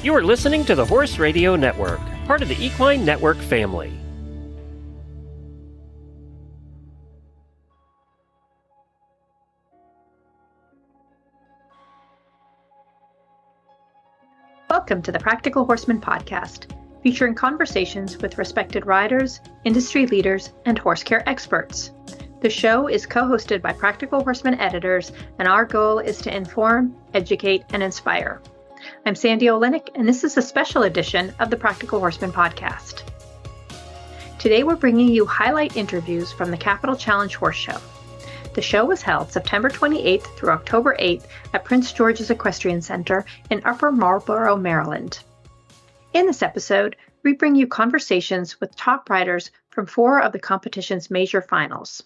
You are listening to the Horse Radio Network, part of the Equine Network family. Welcome to the Practical Horseman podcast, featuring conversations with respected riders, industry leaders, and horse care experts. The show is co-hosted by Practical Horseman editors, and our goal is to inform, educate, and inspire. I'm Sandy Olenek, and this is a special edition of the Practical Horseman podcast. Today we're bringing you highlight interviews from the Capital Challenge Horse Show. The show was held September 28th through October 8th at Prince George's Equestrian Center in Upper Marlboro, Maryland. In this episode, we bring you conversations with top riders from 4 of the competition's major finals.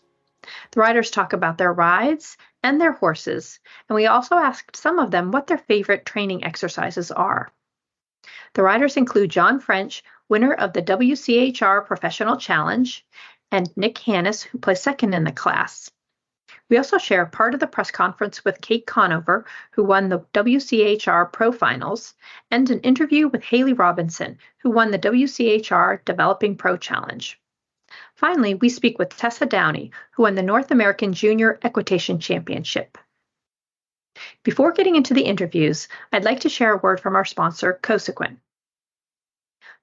The riders talk about their rides and their horses, and we also asked some of them what their favorite training exercises are. The riders include John French, winner of the WCHR Professional Challenge, and Nick Haness, who placed second in the class. We also share part of the press conference with Kate Conover, who won the WCHR Pro Finals, and an interview with Haley Robinson, who won the WCHR Developing Pro Challenge. Finally, we speak with Tessa Downey, who won the North American Junior Equitation Championship. Before getting into the interviews, I'd like to share a word from our sponsor, Cosequin.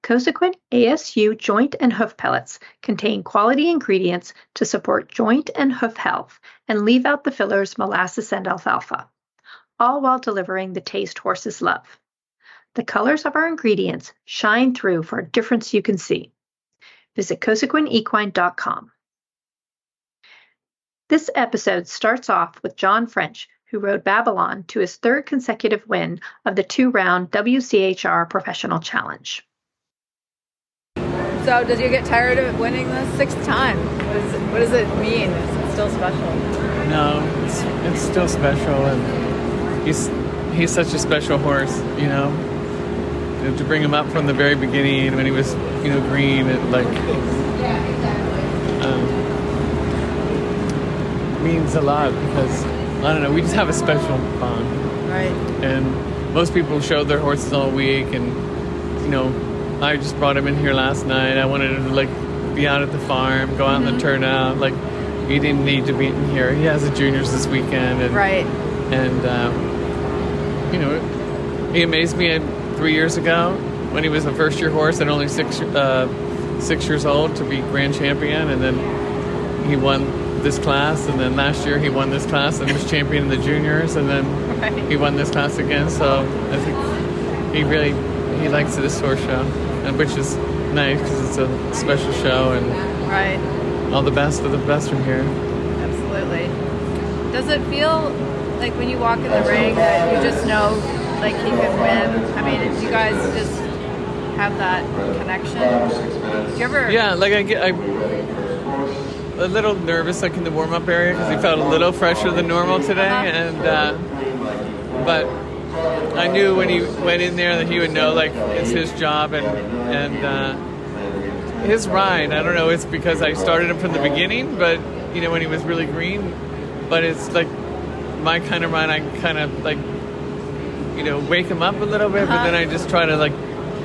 Cosequin ASU joint and hoof pellets contain quality ingredients to support joint and hoof health and leave out the fillers, molasses, and alfalfa, all while delivering the taste horses love. The colors of our ingredients shine through for a difference you can see. Visit CosequinEquine.com. This episode starts off with John French, who rode Babylon to his 3rd consecutive win of the 2-round WCHR Professional Challenge. So, does you get tired of winning the 6th time? What does it mean? Is it still special? No, it's still special, and he's such a special horse, you know. To bring him up from the very beginning when he was, green, it means a lot because, I don't know, we just have a special bond. Right. And most people showed their horses all week, and, I just brought him in here last night. I wanted him to, be out at the farm, go out in the turnout. He didn't need to be in here. He has the juniors this weekend. And, right. And, he amazed me 3 years ago when he was a first-year horse and only 6 years old to be grand champion, and then he won this class, and then last year he won this class and was champion in the juniors, and then he won this class again. So I think he likes this horse show, and which is nice because it's a special show, and all the best of the best from here. Absolutely. Does it feel like when you walk in the ring that you just know he can win? I mean, do you guys just have that connection? Do you ever? Yeah, I'm a little nervous, in the warm-up area because he felt a little fresher than normal today, and but I knew when he went in there that he would know it's his job, and his ride. I don't know. It's because I started him from the beginning, but when he was really green, but it's my kind of ride. I kind of wake him up a little bit, but then I just try to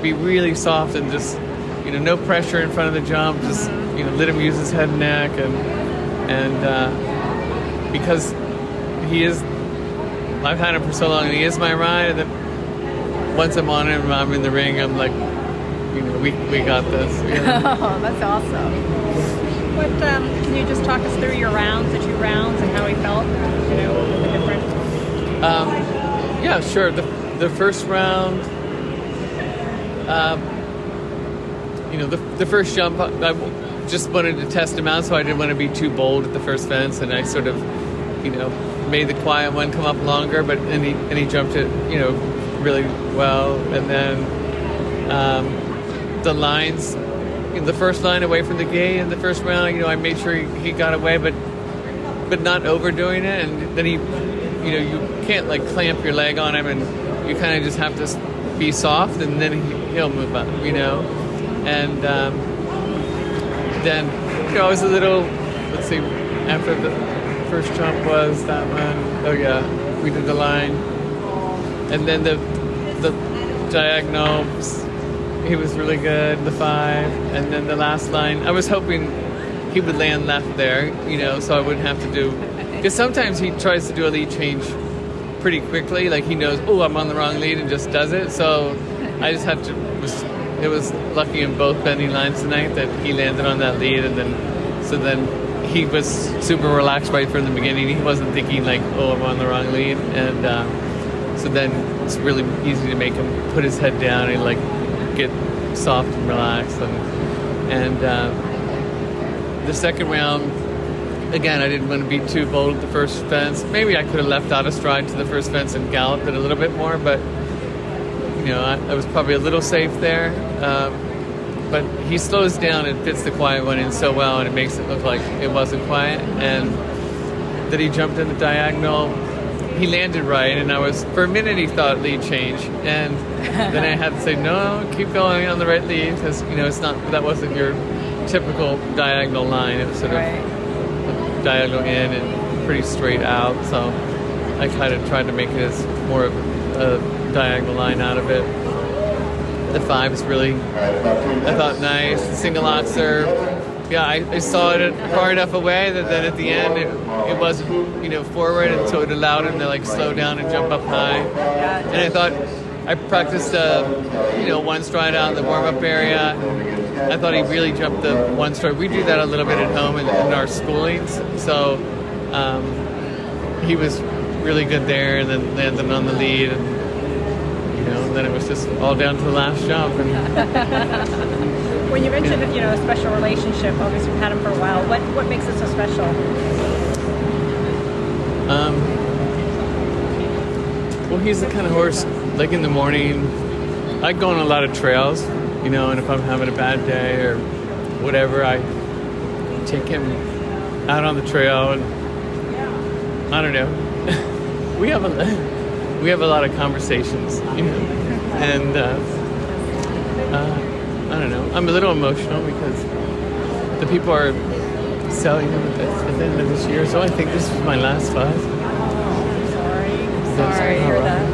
be really soft and just no pressure in front of the jump, just let him use his head and neck, and because he is, I've had him for so long and he is my ride, and then once I'm on him, I'm in the ring, I'm we got this. Oh, that's awesome. What can you just talk us through your rounds, the 2 rounds, and how he felt, the different? Yeah, sure. The first round, the first jump, I just wanted to test him out, so I didn't want to be too bold at the first fence, and I sort of, made the quiet one come up longer, and he jumped it, really well, and then the lines, the first line away from the gate in the first round, I made sure he got away, but not overdoing it, and then he. You can't clamp your leg on him, and you kind of just have to be soft, and then he'll move up, And then, I was a little, let's see, after the first jump was that one. Oh yeah, we did the line, and then the diagonals, he was really good, the 5. And then the last line, I was hoping he would land left there, so I wouldn't have to do... Because sometimes he tries to do a lead change pretty quickly, like he knows, I'm on the wrong lead, and just does it. So I just had to... It was lucky in both bending lines tonight that he landed on that lead, and then he was super relaxed right from the beginning. He wasn't thinking like, I'm on the wrong lead, and so then it's really easy to make him put his head down and like get soft and relaxed. And the second round, again, I didn't want to be too bold at the first fence. Maybe I could have left out a stride to the first fence and galloped it a little bit more, but I was probably a little safe there. But he slows down and fits the quiet one in so well, and it makes it look like it wasn't quiet. And that he jumped in the diagonal, he landed right, and for a minute he thought lead change, and then I had to say no, keep going on the right lead, because that wasn't your typical diagonal line. It was sort of diagonal in and pretty straight out. So I kind of tried to make it as more of a diagonal line out of it. The 5 is really, I thought, nice. The single oxer, I saw it far enough away that then at the end it wasn't, forward, and so it allowed him to like slow down and jump up high. And I thought, I practiced, one stride out in the warm-up area. I thought he really jumped the one stride. We do that a little bit at home in our schoolings, so he was really good there, and then landed on the lead, and then it was just all down to the last jump. And when you mentioned that, a special relationship, obviously you've had him for a while. What makes it so special? Well, he's the kind of horse, like in the morning, I go on a lot of trails, and if I'm having a bad day or whatever, I take him out on the trail, and I don't know. We have a lot of conversations, and I don't know. I'm a little emotional because the people are selling him at the end of this year, so I think this is my last spot. Sorry to hear that.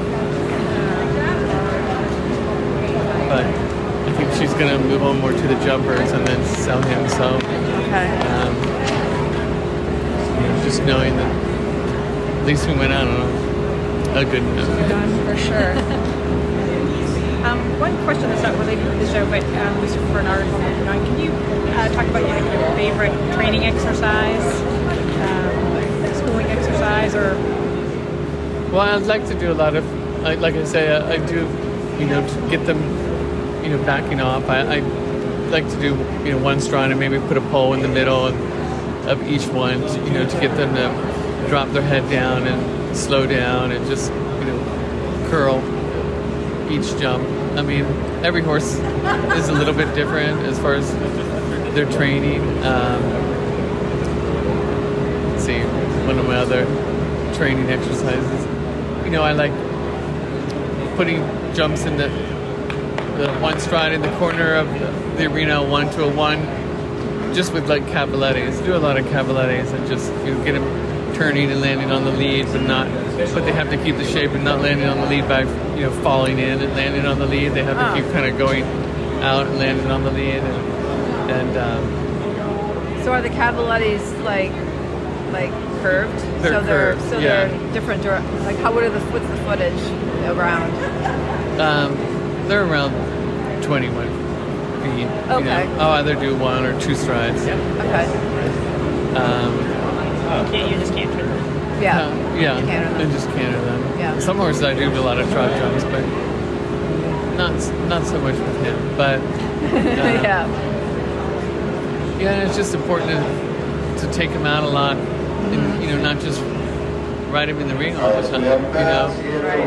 But I think she's going to move on more to the jumpers and then sell him, so just knowing that at least we went out on a good note. For sure. One question that's not related to the show, but was for an article I'm working on. Can you talk about your favorite training exercise, schooling exercise, or? Well, I'd like to do a lot of, like I say, I do, to get them, backing off. I like to do, one stride and maybe put a pole in the middle of each one, to get them to drop their head down and slow down and just, curl each jump. I mean, every horse is a little bit different as far as their training. Let's see, one of my other training exercises. I like putting jumps in the one stride in the corner of the arena, 1 to a 1, just with like cavalettes. Do a lot of cavalettes and just get them turning and landing on the lead, but they have to keep the shape and not landing on the lead by falling in and landing on the lead. They have to keep kind of going out and landing on the lead. And so are the cavalettes like curved? They're curved. They're different. Like what's the footage around? They're around 21 feet. Okay. I'll either do 1 or 2 strides. Okay. You just can't turn them. Yeah. I just canter them. Yeah. Some horses I do a lot of trot jumps, but not so much with him. But it's just important to take him out a lot, and not just ride him in the ring all the time.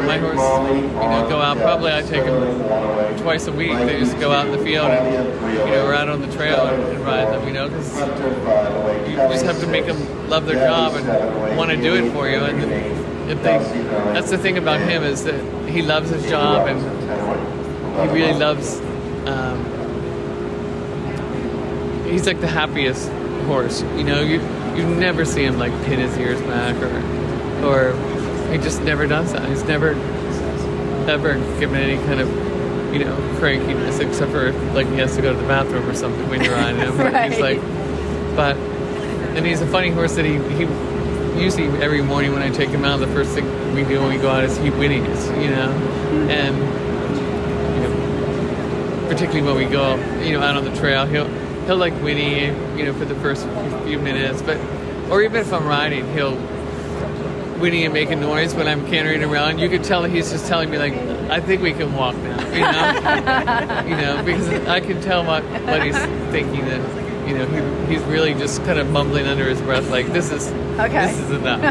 My horse, go out. Probably I take him twice a week. They just go out in the field and we're out on the trail and ride them. Because you just have to make them love their job and want to do it for you. And that's the thing about him, is that he loves his job, and he really loves. He's like the happiest horse. You never see him like pin his ears back or he just never does that. He's never ever given any kind of crankiness, except for like he has to go to the bathroom or something when you're on him. Right. He's like, and he's a funny horse that he usually every morning when I take him out, the first thing we do when we go out is he whinnies, and particularly when we go, out on the trail, he'll like whinny, for the first few minutes, or even if I'm riding, he'll whinny and make a noise when I'm cantering around. You could tell that he's just telling me like, I think we can walk now, because I can tell what he's thinking, that he's really just kind of mumbling under his breath like this is enough.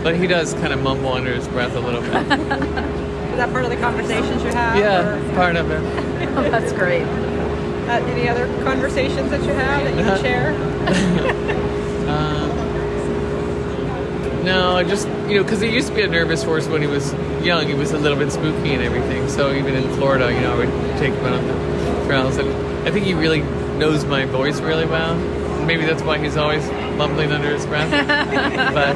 But he does kind of mumble under his breath a little bit. Is that part of the conversations you have? Yeah, part of it. Oh, that's great. Any other conversations that you have that you can share? No, I just, because he used to be a nervous horse when he was young. He was a little bit spooky and everything. So even in Florida, I would take him out on the trails. And I think he really knows my voice really well. Maybe that's why he's always mumbling under his breath. But,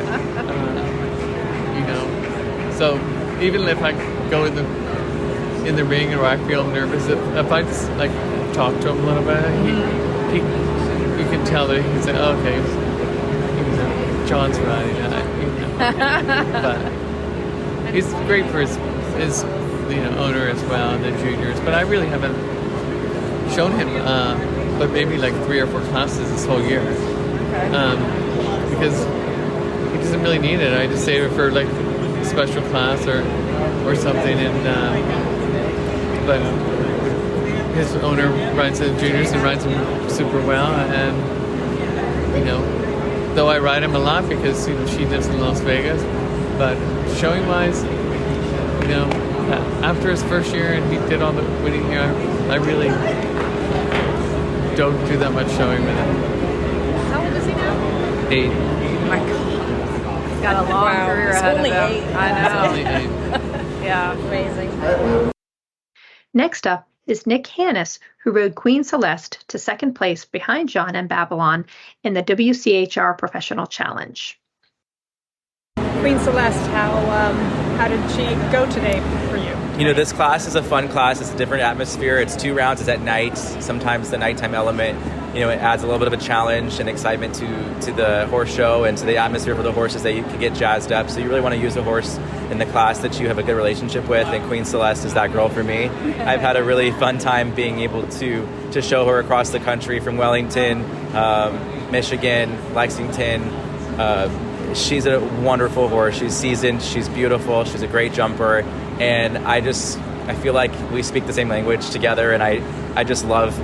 so even if I go in the ring or I feel nervous, if I just like talk to him a little bit, you can tell that he's like, oh, okay, John's riding that. But he's great for his owner as well and the juniors. But I really haven't shown him, but maybe like 3 or 4 classes this whole year, because he doesn't really need it. I just save it for like a special class or something. And but his owner rides the juniors and rides them super well, and though I ride him a lot because she lives in Las Vegas, but showing wise, after his first year and he did all the winning here, I really don't do that much showing with him. How old is he now? 8. Oh my God. He's got a long career ahead of him. Only 8. I know. Only 8. Yeah. Amazing. Next up is Nick Haness, who rode Queen Celeste to second place behind John and Babylon in the WCHR Professional Challenge. Queen Celeste, how did she go today for you? This class is a fun class. It's a different atmosphere. It's 2 rounds. It's at night. Sometimes the nighttime element, it adds a little bit of a challenge and excitement to the horse show and to the atmosphere for the horses that you can get jazzed up. So you really want to use a horse in the class that you have a good relationship with, and Queen Celeste is that girl for me. I've had a really fun time being able to show her across the country, from Wellington, Michigan, Lexington. She's a wonderful horse. She's seasoned. She's beautiful. She's a great jumper. And I feel like we speak the same language together, and I just love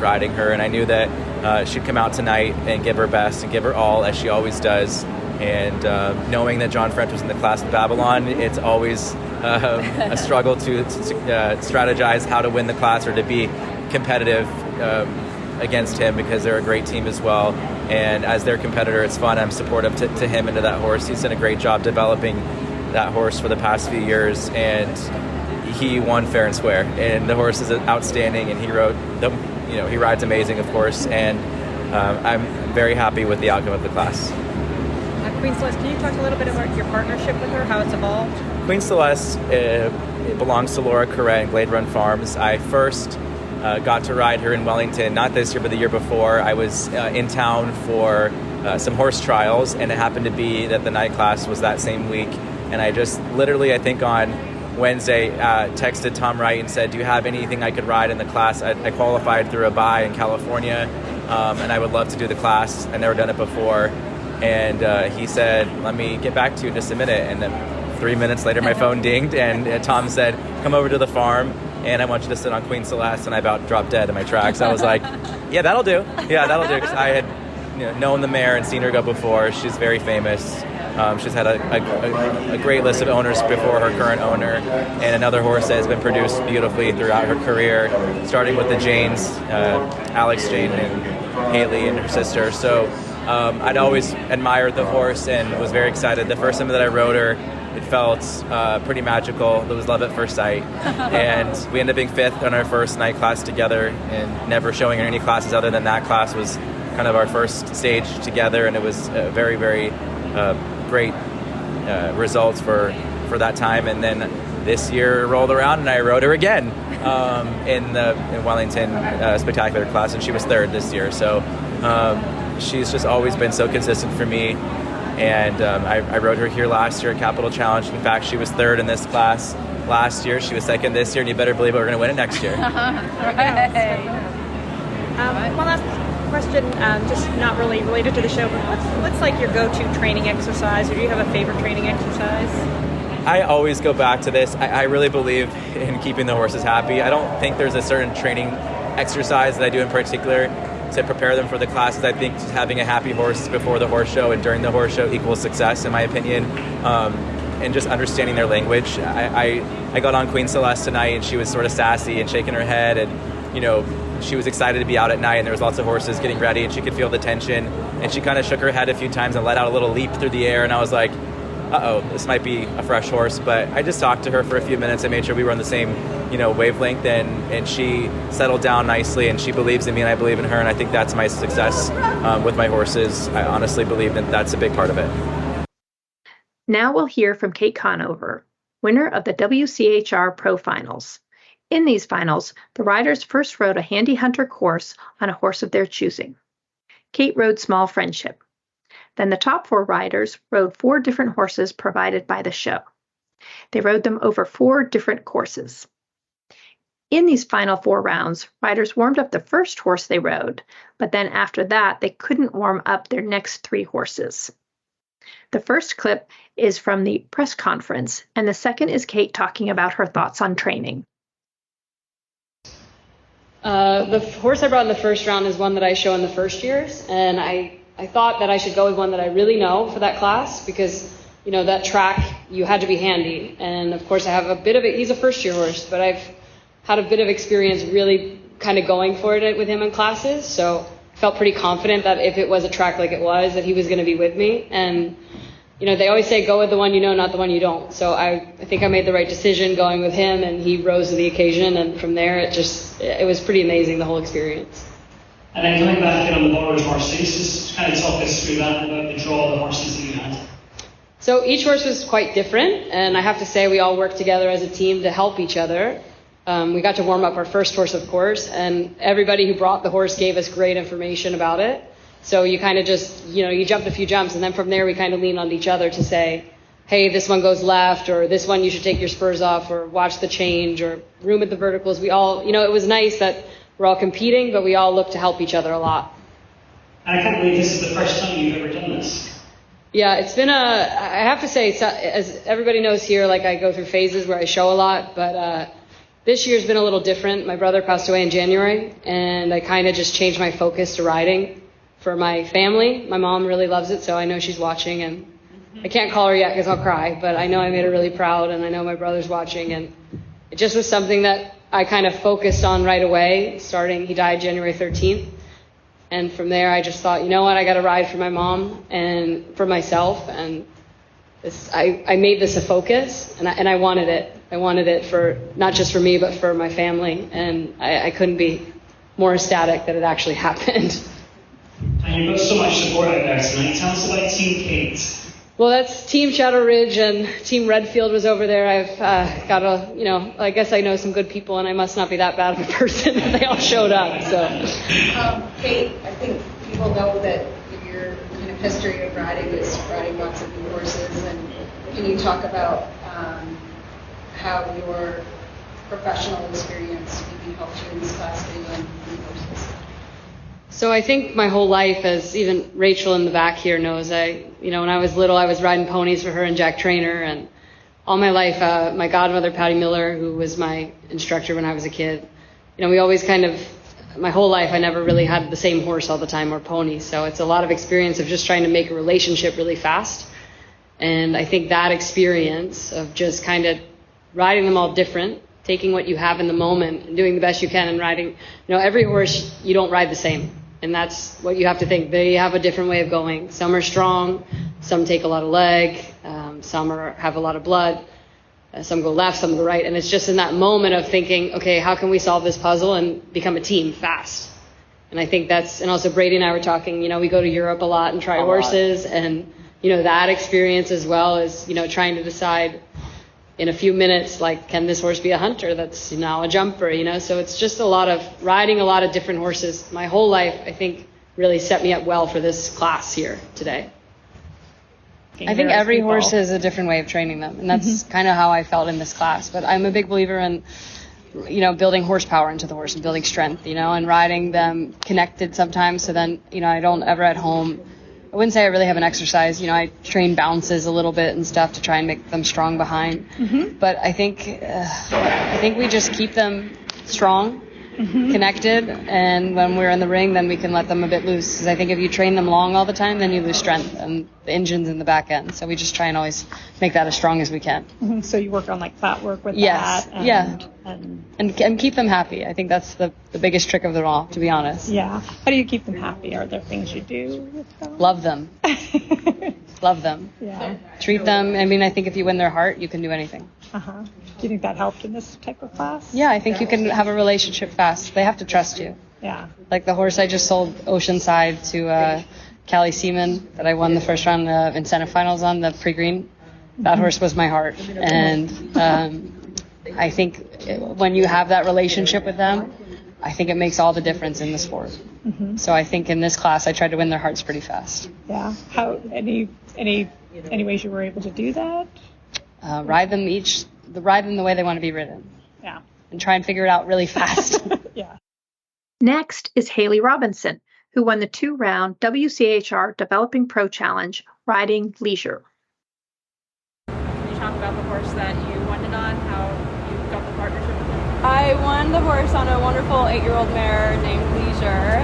riding her. And I knew that she'd come out tonight and give her best and give her all, as she always does. And knowing that John French was in the class with Babylon, it's always a struggle to strategize how to win the class or to be competitive against him, because they're a great team as well. And as their competitor, it's fun. I'm supportive to him and to that horse. He's done a great job developing that horse for the past few years, and he won fair and square. And the horse is outstanding, and he rides amazing, of course. And I'm very happy with the outcome of the class. Queen Celeste, can you talk a little bit about your partnership with her, how it's evolved? Queen Celeste it belongs to Laura Corrett and Glade Run Farms. I first got to ride her in Wellington, not this year, but the year before. I was in town for some horse trials, and it happened to be that the night class was that same week. And I just literally, I think on Wednesday, texted Tom Wright and said, do you have anything I could ride in the class? I qualified through a buy in California, and I would love to do the class. I've never done it before. And he said, let me get back to you in just a minute. And then 3 minutes later, my phone dinged, and Tom said, come over to the farm, and I want you to sit on Queen Celeste. And I about dropped dead in my tracks. I was like, yeah, that'll do. Yeah, that'll do. Because I had known the mare and seen her go before. She's very famous. She's had a great list of owners before her current owner, and another horse that has been produced beautifully throughout her career, starting with the Janes, Alex Jane and Haley and her sister. So I'd always admired the horse and was very excited. The first time that I rode her, it felt pretty magical. It was love at first sight. And we ended up being 5th on our first night class together, and never showing her any classes other than that class was kind of our first stage together, and it was very, very great results for that time. And then this year rolled around and I rode her again, in Wellington spectacular class, and she was third this year. So she's just always been so consistent for me. And I rode her here last year at Capital Challenge. In fact, she was third in this class last year. She was second this year, and you better believe we're going to win it next year. Right. One last question, just not really related to the show, but what's like your go-to training exercise, or do you have a favorite training exercise? I always go back to this. I really believe in keeping the horses happy. I don't think there's a certain training exercise that I do in particular to prepare them for the classes. I think just having a happy horse before the horse show and during the horse show equals success, in my opinion. And just understanding their language. I got on Queen Celeste tonight, and she was sort of sassy and shaking her head, and, you know, she was excited to be out at night, and there was lots of horses getting ready, and she could feel the tension, and she kind of shook her head a few times and let out a little leap through the air, and I was like, uh-oh, this might be a fresh horse. But I just talked to her for a few minutes and made sure we were on the same, wavelength, and she settled down nicely, and she believes in me and I believe in her, and I think that's my success with my horses. I honestly believe that that's a big part of it. Now we'll hear from Kate Conover, winner of the WCHR Pro Finals. In these finals, the riders first rode a Handy Hunter course on a horse of their choosing. Kate rode Small Friendship. Then the top 4 riders rode 4 different horses provided by the show. They rode them over 4 different courses. In these final 4 rounds, riders warmed up the first horse they rode, but then after that, they couldn't warm up their next 3 horses. The first clip is from the press conference, and the second is Kate talking about her thoughts on training. The horse I brought in the first round is one that I show in the first years, and I thought that I should go with one that I really know for that class, because that track, you had to be handy. And of course I have a bit of it. He's a first year horse, but I've had a bit of experience really kind of going for it with him in classes. So I felt pretty confident that if it was a track like it was, that he was going to be with me. And they always say go with the one you know, not the one you don't. So I think I made the right decision going with him, and he rose to the occasion. And from there, it was pretty amazing, the whole experience. And then coming back on the borrowed horses, just kind of talk us through that, about the draw of the horses that you had. So each horse was quite different, and I have to say we all worked together as a team to help each other. We got to warm up our first horse, of course, and everybody who brought the horse gave us great information about it. So you kind of just, you jumped a few jumps, and then from there we kind of leaned on each other to say, hey, this one goes left, or this one you should take your spurs off, or watch the change, or room at the verticals. We all, it was nice that we're all competing, but we all look to help each other a lot. And I can't believe this is the first time you've ever done this. Yeah, it's been I have to say, as everybody knows here, like I go through phases where I show a lot, but this year's been a little different. My brother passed away in January, and I kind of just changed my focus to riding for my family. My mom really loves it, so I know she's watching, and I can't call her yet because I'll cry, but I know I made her really proud, and I know my brother's watching, and it just was something that I kind of focused on right away, he died January 13th. And from there, I just thought, I got to ride for my mom and for myself. And I made this a focus, and I wanted it. I wanted it for, not just for me, but for my family. And I couldn't be more ecstatic that it actually happened. And you've got so much support out there tonight. Tell us about Team Kate. Well, that's Team Shadow Ridge, and Team Redfield was over there. I've got I guess I know some good people, and I must not be that bad of a person. They all showed up, so. Kate, I think people know that your kind of history of riding is riding lots of new horses, and can you talk about how your professional experience maybe helped you in this class being on new horses? So I think my whole life, as even Rachel in the back here knows, when I was little, I was riding ponies for her and Jack Trainer, and all my life, my godmother, Patty Miller, who was my instructor when I was a kid, we always my whole life, I never really had the same horse all the time or pony. So it's a lot of experience of just trying to make a relationship really fast. And I think that experience of just kind of riding them all different, taking what you have in the moment and doing the best you can and riding, every horse, you don't ride the same. And that's what you have to think. They have a different way of going. Some are strong, some take a lot of leg, some have a lot of blood, some go left, some go right. And it's just in that moment of thinking, okay, how can we solve this puzzle and become a team fast? And I think and also Brady and I were talking, we go to Europe a lot and try horses, and, that experience as well as, trying to decide, in a few minutes, like, can this horse be a hunter that's now a jumper, So it's just riding a lot of different horses. My whole life, I think, really set me up well for this class here today. I think every horse has a different way of training them, and that's kind of how I felt in this class. But I'm a big believer in, building horsepower into the horse and building strength, and riding them connected sometimes. So then, I don't ever at home, I wouldn't say I really have an exercise. I train bounces a little bit and stuff to try and make them strong behind. But I think we just keep them strong, connected, and when we're in the ring, then we can let them a bit loose. Because I think if you train them long all the time, then you lose strength and the engine's in the back end. So we just try and always make that as strong as we can. So you work on like flat work with that? And keep them happy. I think that's the biggest trick of them all, to be honest. Yeah. How do you keep them happy? Are there things you do with them? Love them. Love them. Yeah. Treat them. I think if you win their heart, you can do anything. Do you think that helped in this type of class? Yeah, I think you can have a relationship fast. They have to trust you. Yeah. Like the horse I just sold Oceanside to Callie Seaman that I won the first round of incentive finals on, the pre-green. That horse was my heart. And I think when you have that relationship with them, I think it makes all the difference in the sport. So I think in this class, I tried to win their hearts pretty fast. Yeah. How any ways you were able to do that? Ride them the way they want to be ridden. Yeah. And try and figure it out really fast. Yeah. Next is Haley Robinson, who won the 2-round WCHR Developing Pro Challenge riding leisure. Can you talk about the horse that you won it on, how you got the partnership with him? I won the horse on a wonderful 8-year-old mare named Leisure.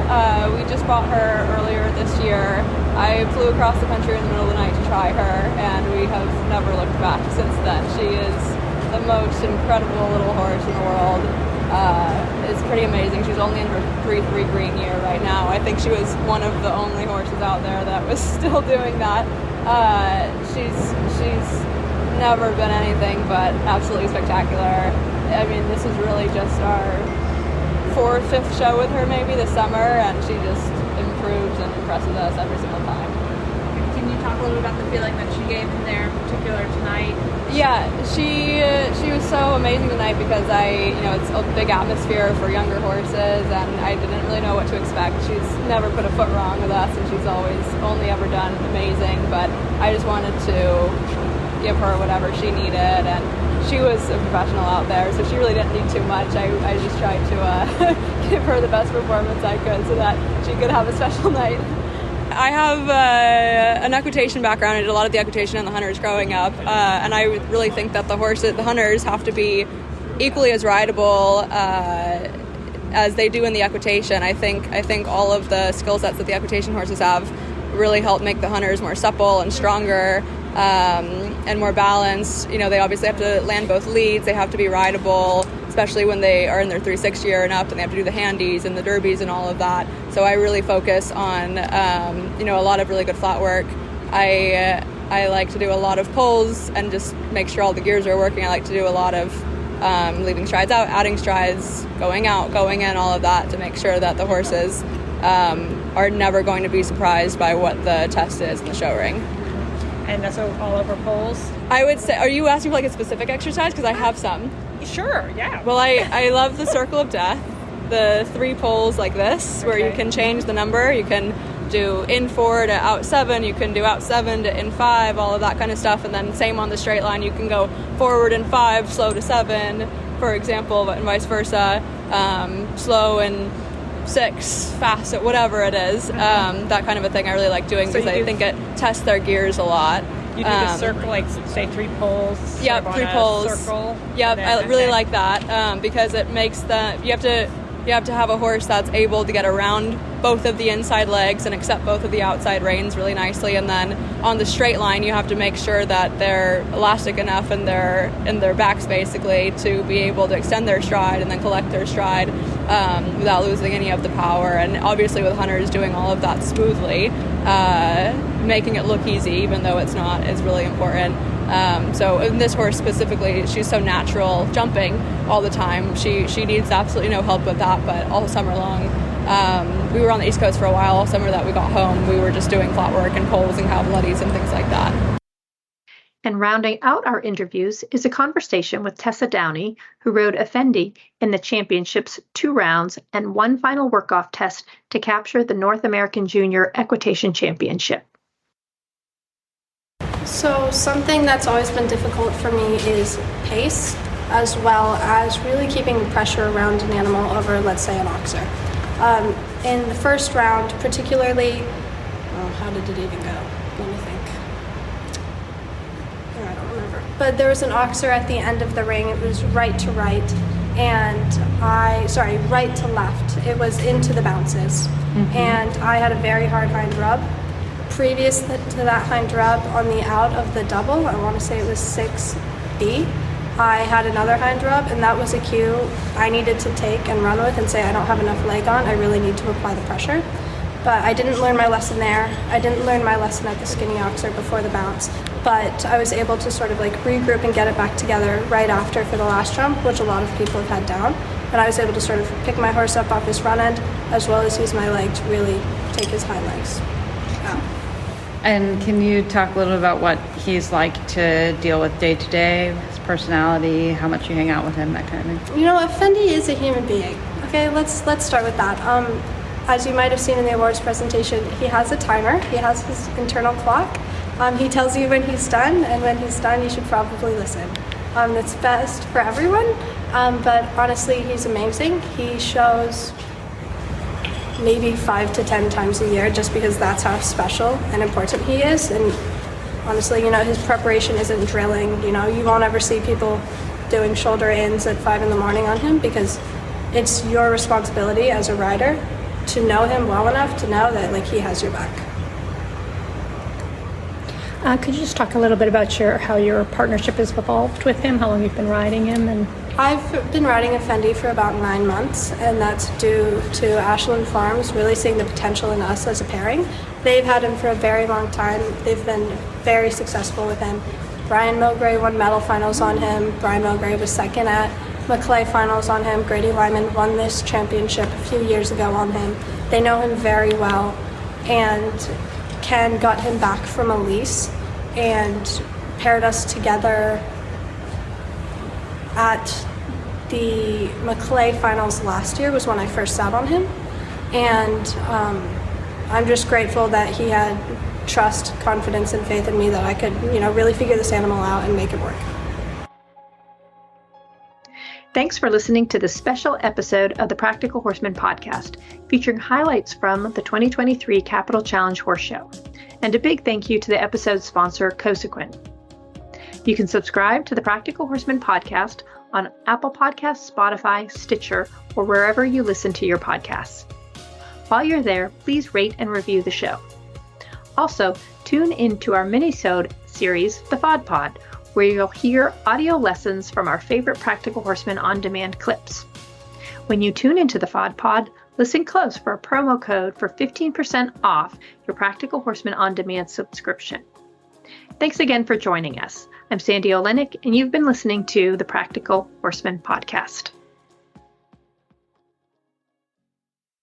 We just bought her earlier this year. I flew across the country in the middle of the night to try her, and we have never looked back since then. She is the most incredible little horse in the world. It's pretty amazing. She's only in her 3-3 green year right now. I think she was one of the only horses out there that was still doing that. She's never been anything but absolutely spectacular. This is really just our 4th, 5th show with her maybe this summer, and she just improves and impresses us every single time. Can you talk a little bit about the feeling that she gave in there, in particular tonight? Yeah, she was so amazing tonight because it's a big atmosphere for younger horses, and I didn't really know what to expect. She's never put a foot wrong with us, and she's always only ever done amazing, but I just wanted to give her whatever she needed, and she was a professional out there, so she really didn't need too much. I just tried to give her the best performance I could so that she could have a special night. I have an equitation background. I did a lot of the equitation on the hunters growing up, and I really think that the hunters have to be equally as rideable as they do in the equitation. I think all of the skill sets that the equitation horses have really help make the hunters more supple and stronger and more balanced. They obviously have to land both leads. They have to be rideable, especially when they are in their 3-6 year and up, and they have to do the handies and the derbies and all of that. So I really focus on, a lot of really good flat work. I like to do a lot of pulls and just make sure all the gears are working. I like to do a lot of leaving strides out, adding strides, going out, going in, all of that to make sure that the horses are never going to be surprised by what the test is in the show ring. And that's all over poles? I would say, are you asking for like a specific exercise? Because I have some. Sure, yeah. Well, I love the circle of death, the 3 poles like this, where you can change the number. You can do in 4 to out 7, you can do out 7 to in 5, all of that kind of stuff. And then same on the straight line, you can go forward in 5, slow to 7, for example, and vice versa, slow and 6, fast, whatever it is, that kind of a thing I really like doing because I think it tests their gears a lot. You do the circle, like say 3 poles. Yeah, 3 poles. Circle. Yeah, I really like that because it makes you have to have a horse that's able to get around both of the inside legs and accept both of the outside reins really nicely, and then on the straight line you have to make sure that they're elastic enough in their backs basically to be able to extend their stride and then collect their stride without losing any of the power. And obviously with hunters doing all of that smoothly, making it look easy even though it's not, is really important. So in this horse specifically, she's so natural jumping all the time. She needs absolutely no help with that, but all summer long, we were on the East Coast for a while. All summer that we got home, we were just doing flat work and poles and cow bloodies and things like that. And rounding out our interviews is a conversation with Tessa Downey, who rode Effendi in the championship's 2 rounds and 1 final work-off test to capture the North American Junior Equitation Championship. So something that's always been difficult for me is pace, as well as really keeping pressure around an animal over, let's say, an oxer. In the first round, particularly, how did it even go? Let me think. I don't remember. But there was an oxer at the end of the ring. It was right to right, right to left. It was into the bounces. And I had a very hard hind rub. Previous to that hind rub on the out of the double, I want to say it was 6B, I had another hind rub, and that was a cue I needed to take and run with and say, I don't have enough leg on, I really need to apply the pressure. But I didn't learn my lesson there. I didn't learn my lesson at the skinny oxer before the bounce, but I was able to sort of like regroup and get it back together right after for the last jump, which a lot of people have had down. And I was able to sort of pick my horse up off his front end, as well as use my leg to really take his hind legs out. And can you talk a little about what he's like to deal with day to day, his personality, how much you hang out with him, that kind of thing? You know, Effendi is a human being. Okay, let's start with that. As you might have seen in the awards presentation, he has a timer. He has his internal clock. He tells you when he's done, and when he's done, you should probably listen. That's best for everyone, but honestly, he's amazing. He shows maybe 5 to 10 times a year just because that's how special and important he is. And honestly, you know, his preparation isn't drilling. You know, you won't ever see people doing shoulder ins at 5 in the morning on him, because it's your responsibility as a rider to know him well enough to know that like he has your back. Could you just talk a little bit about how your partnership has evolved with him, how long you've been riding him? And I've been riding Effendi for about 9 months, and that's due to Ashland Farms really seeing the potential in us as a pairing. They've had him for a very long time. They've been very successful with him. Brian Milgray won medal finals on him. Brian Milgray was second at Maclay finals on him. Grady Lyman won this championship a few years ago on him. They know him very well, and Ken got him back from a lease and paired us together at the Maclay finals last year was when I first sat on him. And I'm just grateful that he had trust, confidence, and faith in me that I could, you know, really figure this animal out and make it work. Thanks for listening to this special episode of the Practical Horseman podcast, featuring highlights from the 2023 Capital Challenge Horse Show. And a big thank you to the episode sponsor, Cosequin. You can subscribe to the Practical Horseman podcast on Apple Podcasts, Spotify, Stitcher, or wherever you listen to your podcasts. While you're there, please rate and review the show. Also, tune into our mini-sode series, The FOD Pod, where you'll hear audio lessons from our favorite Practical Horseman on-demand clips. When you tune into the FOD Pod, listen close for a promo code for 15% off your Practical Horseman on-demand subscription. Thanks again for joining us. I'm Sandy Olenek, and you've been listening to the Practical Horseman podcast.